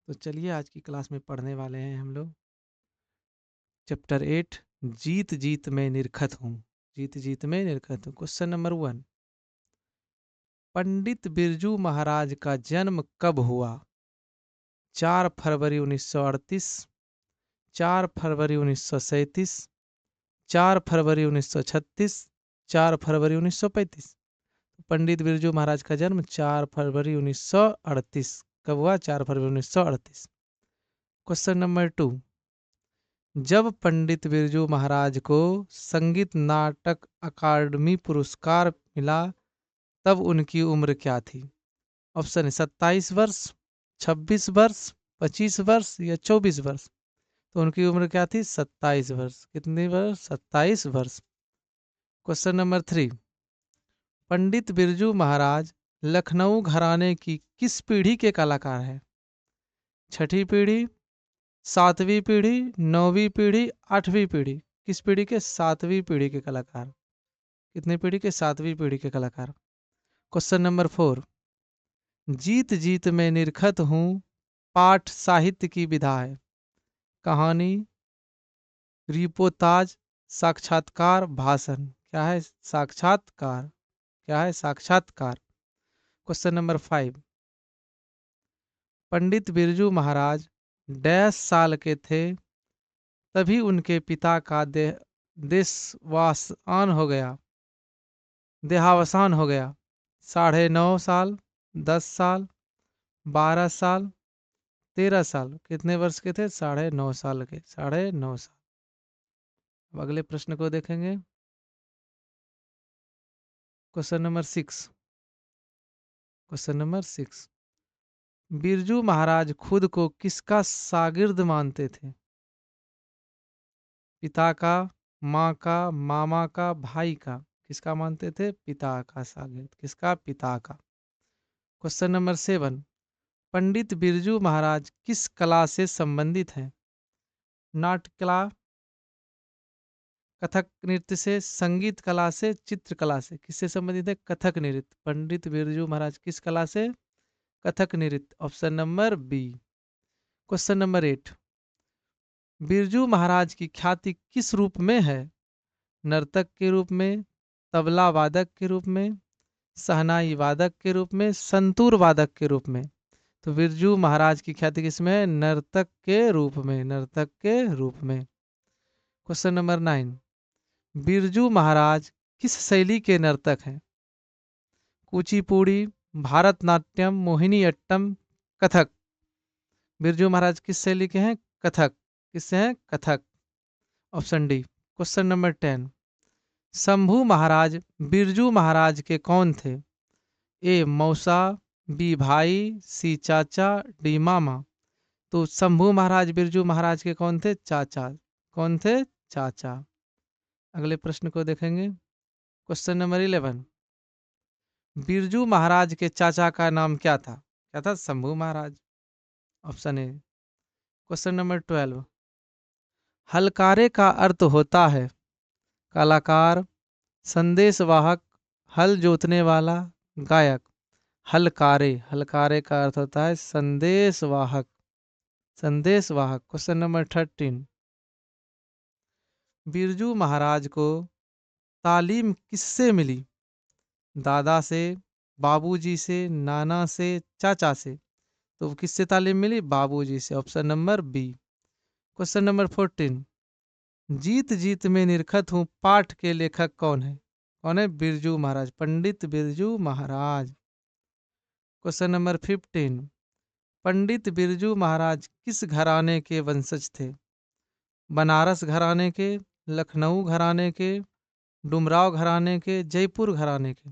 तो चलिए आज की क्लास में पढ़ने वाले हैं हम लोग चैप्टर 8 जीत जीत में निरखत हूँ। जीत जीत में निरखत हूँ। क्वेश्चन नंबर 1, पंडित बिरजू महाराज का जन्म कब हुआ? 4 फरवरी 1938, 4 फरवरी 1937, 4 फरवरी 1936, 4 फरवरी 1935। पंडित बिरजू महाराज का जन्म 4 फरवरी 1938 कब हुआ? 4 फरवरी 1938। क्वेश्चन नंबर 2, जब पंडित बिरजू महाराज को संगीत नाटक अकादमी पुरस्कार मिला तब उनकी उम्र क्या थी? ऑप्शन है 27 वर्ष, 26 वर्ष, 25 वर्ष या 24 वर्ष। तो उनकी उम्र क्या थी? 27 वर्ष। कितनी वर्ष? 27 वर्ष। क्वेश्चन नंबर 3, पंडित बिरजू महाराज लखनऊ घराने की किस पीढ़ी के कलाकार हैं? छठी पीढ़ी, सातवीं पीढ़ी, नौवीं पीढ़ी, आठवीं पीढ़ी। किस पीढ़ी के? सातवीं पीढ़ी के कलाकार। कितनी पीढ़ी के? सातवीं पीढ़ी के कलाकार। क्वेश्चन नंबर 4, जीत जीत में निरखत हूँ पाठ साहित्य की विधा है? कहानी, रिपोताज, साक्षात्कार, भाषण। क्या है? साक्षात्कार। क्या है? साक्षात्कार। Question number 5, Pandit Birju Maharaj dash साल के थे तभी उनके पिता का देहावसान हो गया? 9.5 साल, 10 साल, 12 साल, 13 साल। कितने वर्ष के थे? 9.5 साल के। 9.5 साल। अब अगले प्रश्न को देखेंगे। Question number 6। Question number 6, Birju Maharaj खुद को किसका शागिर्द मानते थे? पिता का, माँ का, मामा का, भाई का? किसका मानते थे? पिता का शागिर्द। किसका? पिता का। क्वेश्चन नंबर 7, पंडित बिरजू महाराज किस कला से संबंधित हैं? नाट्य कला, कथक नृत्य से, संगीत कला से, चित्रकला से? किससे संबंधित है? कथक नृत्य। पंडित बिरजू महाराज किस कला से? कथक नृत्य। Option number B. Question number 8, Birju Maharaj की ख्याति किस रूप में है? नर्तक के रूप में, तबला वादक के रूप में, शहनाई वादक के रूप में, संतूर वादक के रूप में? तो बिरजू महाराज की ख्याति किसमें है? नर्तक के रूप में। नर्तक के रूप में। क्वेश्चन नंबर 9, बिरजू महाराज किस शैली के नर्तक हैं? कुचिपुड़ी, भारतनाट्यम, मोहिनीअट्टम, कथक? बिरजू महाराज किस शैली के हैं? कथक। किससे हैं? Kathak. Option D. Question number 10, Shambhu Maharaj Birju Maharaj के कौन थे? ए मौसा, बी भाई, सी चाचा, डी मामा। तो शंभू महाराज बिरजू महाराज के कौन थे? चाचा। कौन थे? चाचा। अगले प्रश्न को देखेंगे। क्वेश्चन नंबर 11, बिरजू महाराज के चाचा का नाम क्या था? क्या था? Shambhu Maharaj. Option A. Question number 12, हलकारे का अर्थ होता है कलाकार, संदेशवाहक, हल जोतने वाला, गायक? हलकारे। हलकारे का अर्थ होता है संदेशवाहक। संदेशवाहक। क्वेश्चन नंबर 13, बिरजू महाराज को तालीम किससे मिली? दादा से, बाबूजी से, नाना से, चाचा से? तो किससे तालीम मिली? बाबूजी से। Option number B. Question number 14, जीत जीत में निरखत हूँ पाठ के लेखक कौन है? कौन है? बिरजू महाराज। पंडित बिरजू महाराज। क्वेश्चन नंबर 15, पंडित बिरजू महाराज किस घराने के वंशज थे? बनारस घराने के, लखनऊ घराने के, डुमराव घराने के, जयपुर घराने के?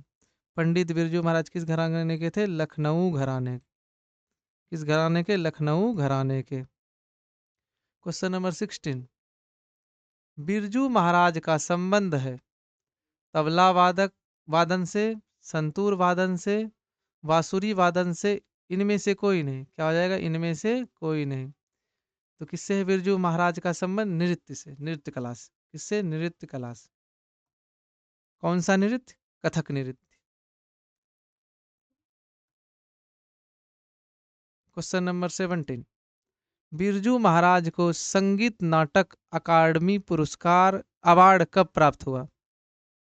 पंडित बिरजू महाराज किस घराने के थे? लखनऊ घराने। किस घराने के? लखनऊ घराने के। क्वेश्चन नंबर 16, बिरजू महाराज का संबंध है तबला वादक वादन से, संतूर वादन से, बांसुरी वादन से? इनमें से कोई नहीं। क्या हो जाएगा? इनमें से कोई नहीं। तो किससे है बिरजू महाराज का संबंध? नृत्य से, नृत्य कला से। किससे? नृत्य कला से। कौन सा नृत्य? कथक नृत्य। क्वेश्चन नंबर 17, बिरजू महाराज को संगीत नाटक अकादमी पुरस्कार अवार्ड कब प्राप्त हुआ?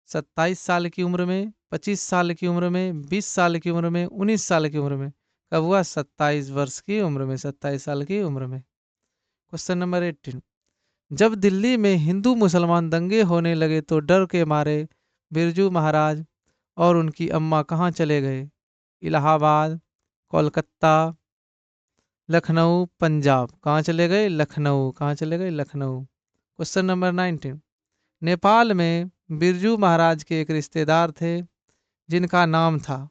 27 साल की उम्र में, 25 साल की उम्र में, 20 साल की उम्र में, 19 साल की उम्र में? कब हुआ? 27 वर्ष की उम्र में, 27 साल की उम्र में। क्वेश्चन नंबर 18, जब दिल्ली में हिंदू मुसलमान दंगे होने लगे तो डर के मारे बिरजू महाराज और उनकी अम्मा कहाँ चले गए? इलाहाबाद, कोलकाता, लखनऊ, पंजाब। कहाँ चले गए? लखनऊ। कहाँ चले गए? लखनऊ। क्वेश्चन नंबर 19, नेपाल में बिरजू महाराज के एक रिश्तेदार थे जिनका नाम था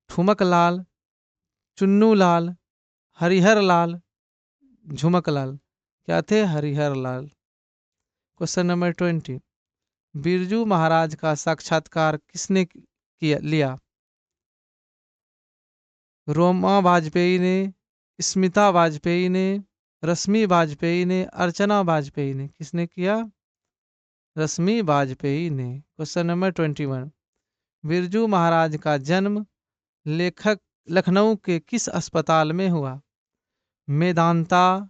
ठुमक लाल, चुन्नू लाल, हरिहर लाल, झुमक लाल। क्या थे? हरिहर लाल। क्वेश्चन नंबर 20, बिरजू महाराज का साक्षात्कार किसने लिया? रोमा वाजपेयी ने, स्मिता वाजपेयी ने, रश्मि वाजपेयी ने, अर्चना वाजपेयी ने? किसने किया? रश्मि वाजपेयी ने। क्वेश्चन नंबर 21, बिरजू महाराज का जन्म लेखक लखनऊ के किस अस्पताल में हुआ? मेदांता,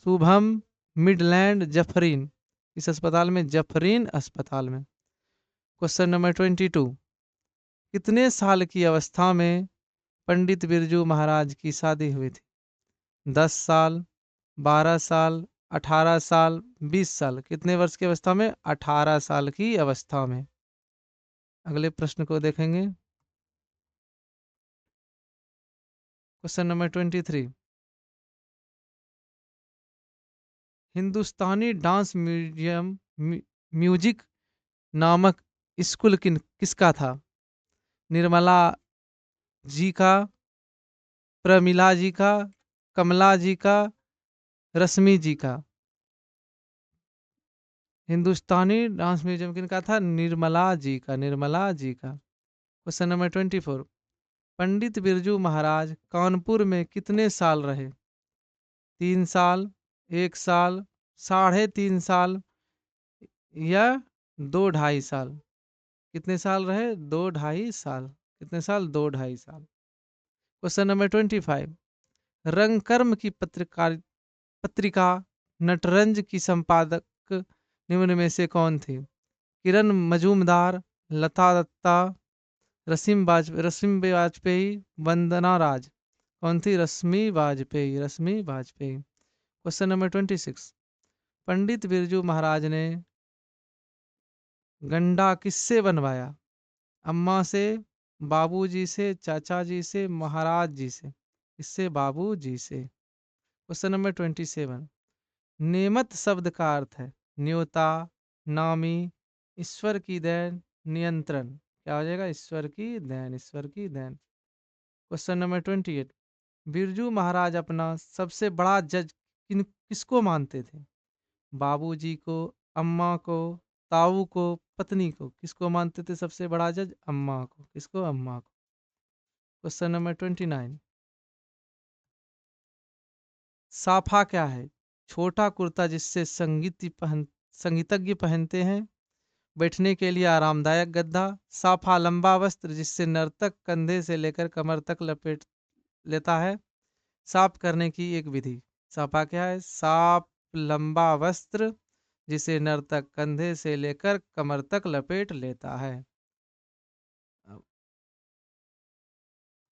शुभम, मिडलैंड, जफरीन? किस अस्पताल में? जफरीन अस्पताल में। क्वेश्चन नंबर 22, कितने साल की अवस्था में पंडित बिरजू महाराज की शादी हुई थी? 10 साल, 12 साल, 18 साल, 20 साल? कितने वर्ष की अवस्था में? 18 साल की अवस्था में। अगले प्रश्न को देखेंगे। क्वेश्चन नंबर 23, हिंदुस्तानी डांस म्यूजिक नामक स्कूल किसका था? निर्मला जी का, प्रमिला जी का, कमला जी का, रश्मि जी का? हिंदुस्तानी डांस म्यूजियम किनका था? निर्मला जी का, निर्मला जी का। क्वेश्चन नंबर 24, पंडित बिरजू महाराज कानपुर में कितने साल रहे? 3 साल, 1 साल, 3.5 साल या 2 ढाई साल? कितने साल रहे? 2 ढाई साल। कितने साल? 2 ढाई साल। क्वेश्चन नंबर 25, रंगकर्म की पत्रिका नटरंज की संपादक निम्न में से कौन थी? किरण मजूमदार, लता दत्ता, रश्मि वाजपेयी, वंदना राज? कौन थी? रश्मि वाजपेयी, रश्मि वाजपेयी। क्वेश्चन नंबर 26, पंडित बिरजू महाराज ने गंडा किससे बनवाया? अम्मा से, बाबूजी से, चाचा जी से, महाराज जी से? इससे बाबूजी से। क्वेश्चन नंबर 27, नेमत शब्द का अर्थ है न्योता, नामी, ईश्वर की देन, नियंत्रण? क्या हो जाएगा? ईश्वर की देन, ईश्वर की then. Question number 28, Birju Maharaj अपना सबसे बड़ा जज किसको मानते थे? बाबूजी को, अम्मा को, ताऊ को, पत्नी को? किसको मानते थे सबसे बड़ा जज? अम्मा को। किसको? अम्मा को। क्वेश्चन नंबर 29, साफा क्या है? छोटा कुर्ता जिससे संगीतज्ञ पहनते हैं, बैठने के लिए आरामदायक गद्दा। साफा लंबा वस्त्र जिससे नर्तक कंधे से लेकर कमर तक लपेट लेता है। साफ करने की एक विधि। साफा क्या है? साफ लंबा वस्त्र जिसे नर्तक कंधे से लेकर कमर तक लपेट लेता है।